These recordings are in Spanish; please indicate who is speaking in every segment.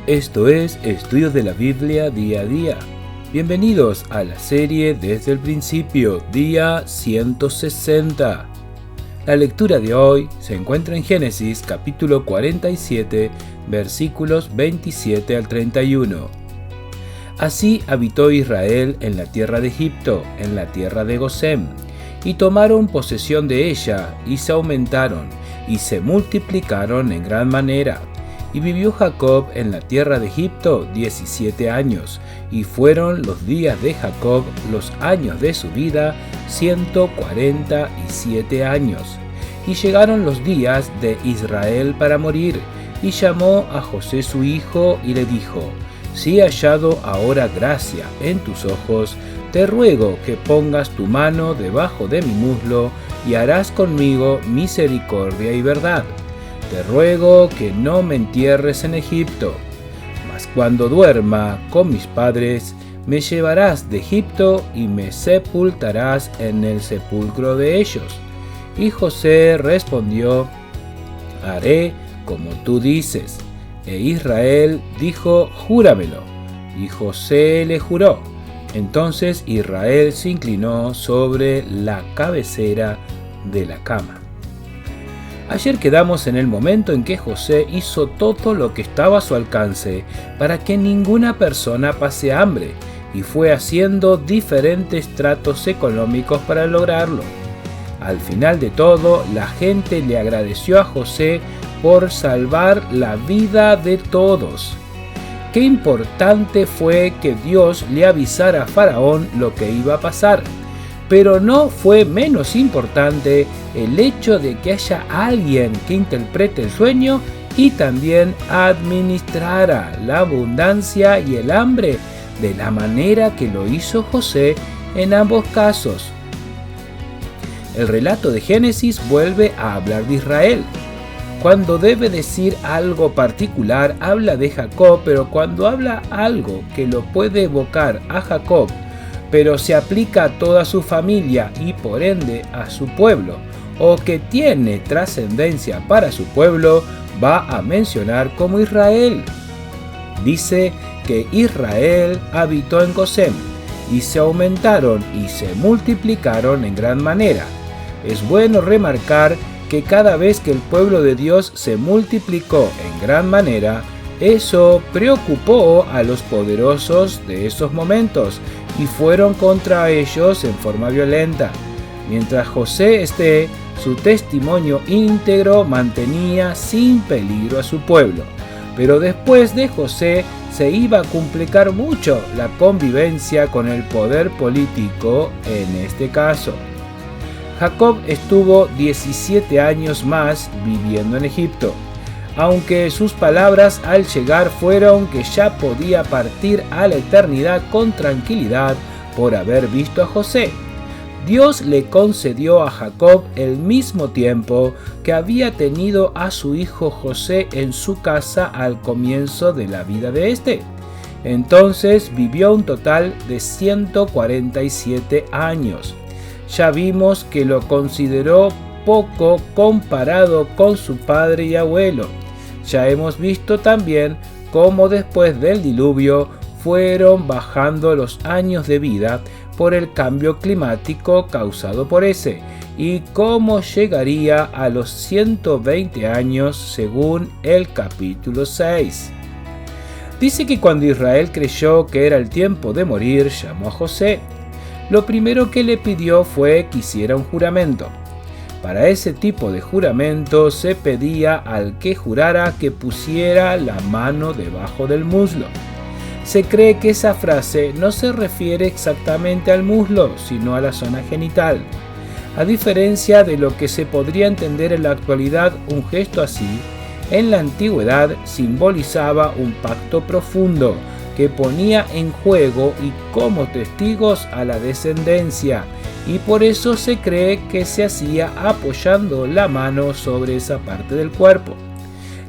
Speaker 1: Esto es Estudios de la Biblia Día a Día. Bienvenidos a la serie Desde el Principio, día 160. La lectura de hoy se encuentra en Génesis capítulo 47, versículos 27 al 31. Así habitó Israel en la tierra de Egipto, en la tierra de Gosén, y tomaron posesión de ella, y se aumentaron, y se multiplicaron en gran manera. Y vivió Jacob en la tierra de Egipto 17 años, y fueron los días de Jacob, los años de su vida, 147 años. Y llegaron los días de Israel para morir, y llamó a José su hijo, y le dijo: Si he hallado ahora gracia en tus ojos, te ruego que pongas tu mano debajo de mi muslo, y harás conmigo misericordia y verdad. Te ruego que no me entierres en Egipto, mas cuando duerma con mis padres, me llevarás de Egipto y me sepultarás en el sepulcro de ellos. Y José respondió: Haré como tú dices. E Israel dijo: Júramelo. Y José le juró. Entonces Israel se inclinó sobre la cabecera de la cama. Ayer quedamos en el momento en que José hizo todo lo que estaba a su alcance para que ninguna persona pase hambre, y fue haciendo diferentes tratos económicos para lograrlo. Al final de todo, la gente le agradeció a José por salvar la vida de todos. Qué importante fue que Dios le avisara a Faraón lo que iba a pasar. Pero no fue menos importante el hecho de que haya alguien que interprete el sueño y también administrara la abundancia y el hambre de la manera que lo hizo José en ambos casos. El relato de Génesis vuelve a hablar de Israel. Cuando debe decir algo particular, habla de Jacob, pero cuando habla algo que lo puede evocar a Jacob, pero se aplica a toda su familia y por ende a su pueblo, o que tiene trascendencia para su pueblo, va a mencionar como Israel. Dice que Israel habitó en Gosén, y se aumentaron y se multiplicaron en gran manera. Es bueno remarcar que cada vez que el pueblo de Dios se multiplicó en gran manera, eso preocupó a los poderosos de esos momentos y fueron contra ellos en forma violenta. Mientras José esté, su testimonio íntegro mantenía sin peligro a su pueblo. Pero después de José se iba a complicar mucho la convivencia con el poder político en este caso. Jacob estuvo 17 años más viviendo en Egipto, aunque sus palabras al llegar fueron que ya podía partir a la eternidad con tranquilidad por haber visto a José. Dios le concedió a Jacob el mismo tiempo que había tenido a su hijo José en su casa al comienzo de la vida de este. Entonces vivió un total de 147 años. Ya vimos que lo consideró poco comparado con su padre y abuelo. Ya hemos visto también cómo después del diluvio fueron bajando los años de vida por el cambio climático causado por ese, y cómo llegaría a los 120 años según el capítulo 6. Dice que cuando Israel creyó que era el tiempo de morir, llamó a José. Lo primero que le pidió fue que hiciera un juramento. Para ese tipo de juramento se pedía al que jurara que pusiera la mano debajo del muslo. Se cree que esa frase no se refiere exactamente al muslo, sino a la zona genital. A diferencia de lo que se podría entender en la actualidad, un gesto así, en la antigüedad simbolizaba un pacto profundo que ponía en juego y como testigos a la descendencia, y por eso se cree que se hacía apoyando la mano sobre esa parte del cuerpo.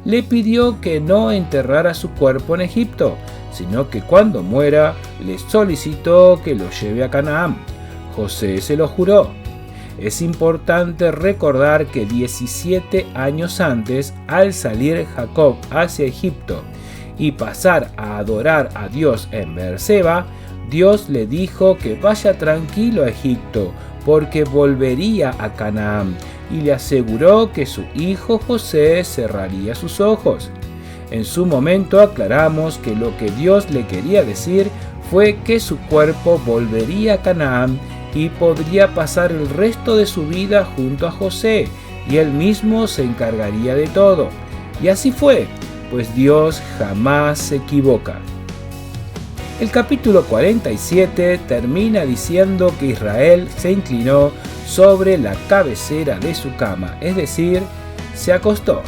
Speaker 1: Le pidió que no enterrara su cuerpo en Egipto, sino que cuando muera le solicitó que lo lleve a Canaán. José se lo juró. Es importante recordar que 17 años antes, al salir Jacob hacia Egipto y pasar a adorar a Dios en Beerseba, Dios le dijo que vaya tranquilo a Egipto, porque volvería a Canaán, y le aseguró que su hijo José cerraría sus ojos. En su momento aclaramos que lo que Dios le quería decir fue que su cuerpo volvería a Canaán y podría pasar el resto de su vida junto a José, y él mismo se encargaría de todo. Y así fue, pues Dios jamás se equivoca. El capítulo 47 termina diciendo que Israel se inclinó sobre la cabecera de su cama, es decir, se acostó.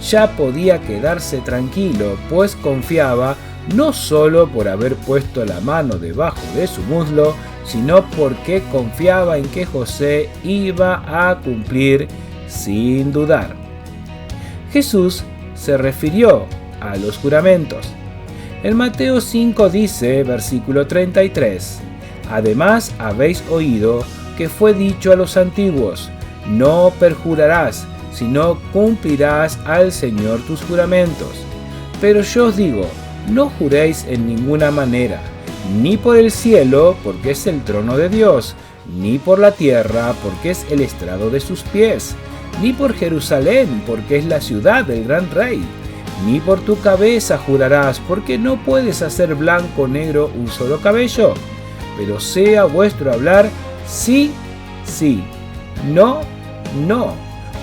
Speaker 1: Ya podía quedarse tranquilo, pues confiaba no solo por haber puesto la mano debajo de su muslo, sino porque confiaba en que José iba a cumplir sin dudar. Jesús se refirió a los juramentos. En Mateo 5 dice, versículo 33, «Además habéis oído que fue dicho a los antiguos, no perjurarás, sino cumplirás al Señor tus juramentos. Pero yo os digo, no juréis en ninguna manera, ni por el cielo, porque es el trono de Dios, ni por la tierra, porque es el estrado de sus pies, ni por Jerusalén, porque es la ciudad del gran rey, ni por tu cabeza jurarás, porque no puedes hacer blanco o negro un solo cabello. Pero sea vuestro hablar sí, sí, no, no,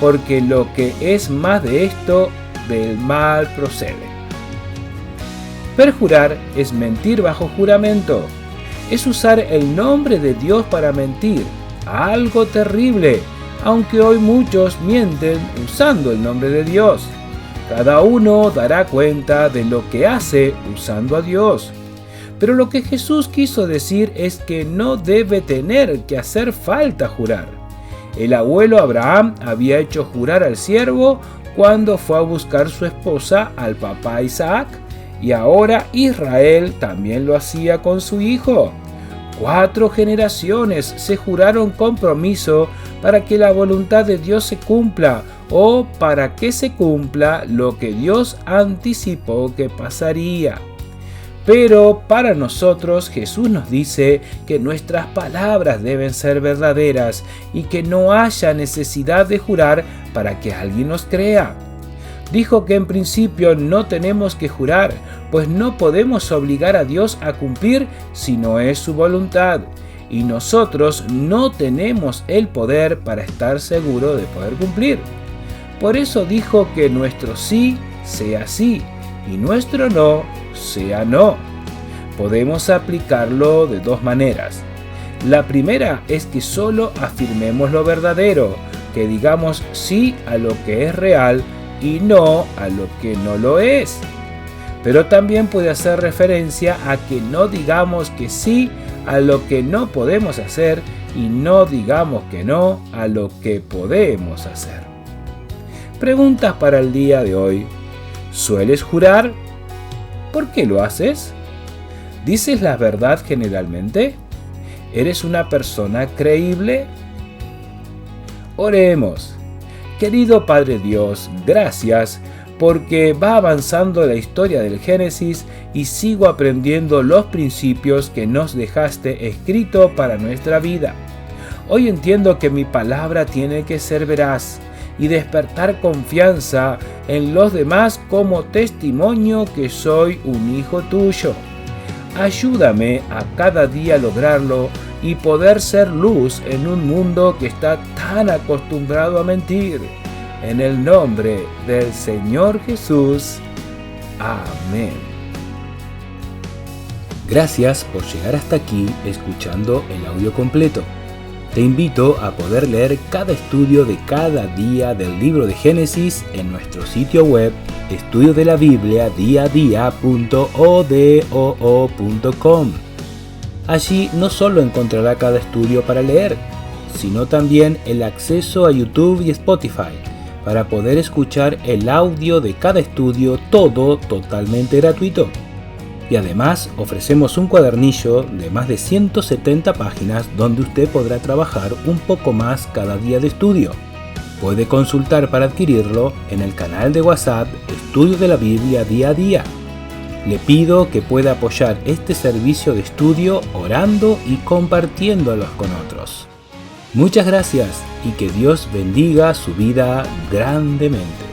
Speaker 1: porque lo que es más de esto, del mal procede». Perjurar es mentir bajo juramento. Es usar el nombre de Dios para mentir. Algo terrible, aunque hoy muchos mienten usando el nombre de Dios. Cada uno dará cuenta de lo que hace usando a Dios. Pero lo que Jesús quiso decir es que no debe tener que hacer falta jurar. El abuelo Abraham había hecho jurar al siervo cuando fue a buscar su esposa al papá Isaac, y ahora Israel también lo hacía con su hijo. 4 generaciones se juraron compromiso para que la voluntad de Dios se cumpla, o para que se cumpla lo que Dios anticipó que pasaría. Pero para nosotros Jesús nos dice que nuestras palabras deben ser verdaderas y que no haya necesidad de jurar para que alguien nos crea. Dijo que en principio no tenemos que jurar, pues no podemos obligar a Dios a cumplir si no es su voluntad, y nosotros no tenemos el poder para estar seguros de poder cumplir. Por eso dijo que nuestro sí sea sí y nuestro no sea no. Podemos aplicarlo de 2 maneras. La primera es que solo afirmemos lo verdadero, que digamos sí a lo que es real y no a lo que no lo es. Pero también puede hacer referencia a que no digamos que sí a lo que no podemos hacer y no digamos que no a lo que podemos hacer. Preguntas para el día de hoy. ¿Sueles jurar? ¿Por qué lo haces? ¿Dices la verdad generalmente? ¿Eres una persona creíble? Oremos. Querido Padre Dios, gracias porque va avanzando la historia del Génesis y sigo aprendiendo los principios que nos dejaste escrito para nuestra vida. Hoy entiendo que mi palabra tiene que ser veraz y despertar confianza en los demás como testimonio que soy un hijo tuyo. Ayúdame a cada día lograrlo y poder ser luz en un mundo que está tan acostumbrado a mentir. En el nombre del Señor Jesús. Amén. Gracias por llegar hasta aquí escuchando el audio completo. Te invito a poder leer cada estudio de cada día del libro de Génesis en nuestro sitio web estudiodelaBiblia.com. Allí no solo encontrará cada estudio para leer, sino también el acceso a YouTube y Spotify para poder escuchar el audio de cada estudio, todo totalmente gratuito. Y además ofrecemos un cuadernillo de más de 170 páginas donde usted podrá trabajar un poco más cada día de estudio. Puede consultar para adquirirlo en el canal de WhatsApp Estudio de la Biblia Día a Día. Le pido que pueda apoyar este servicio de estudio orando y compartiéndolos con otros. Muchas gracias y que Dios bendiga su vida grandemente.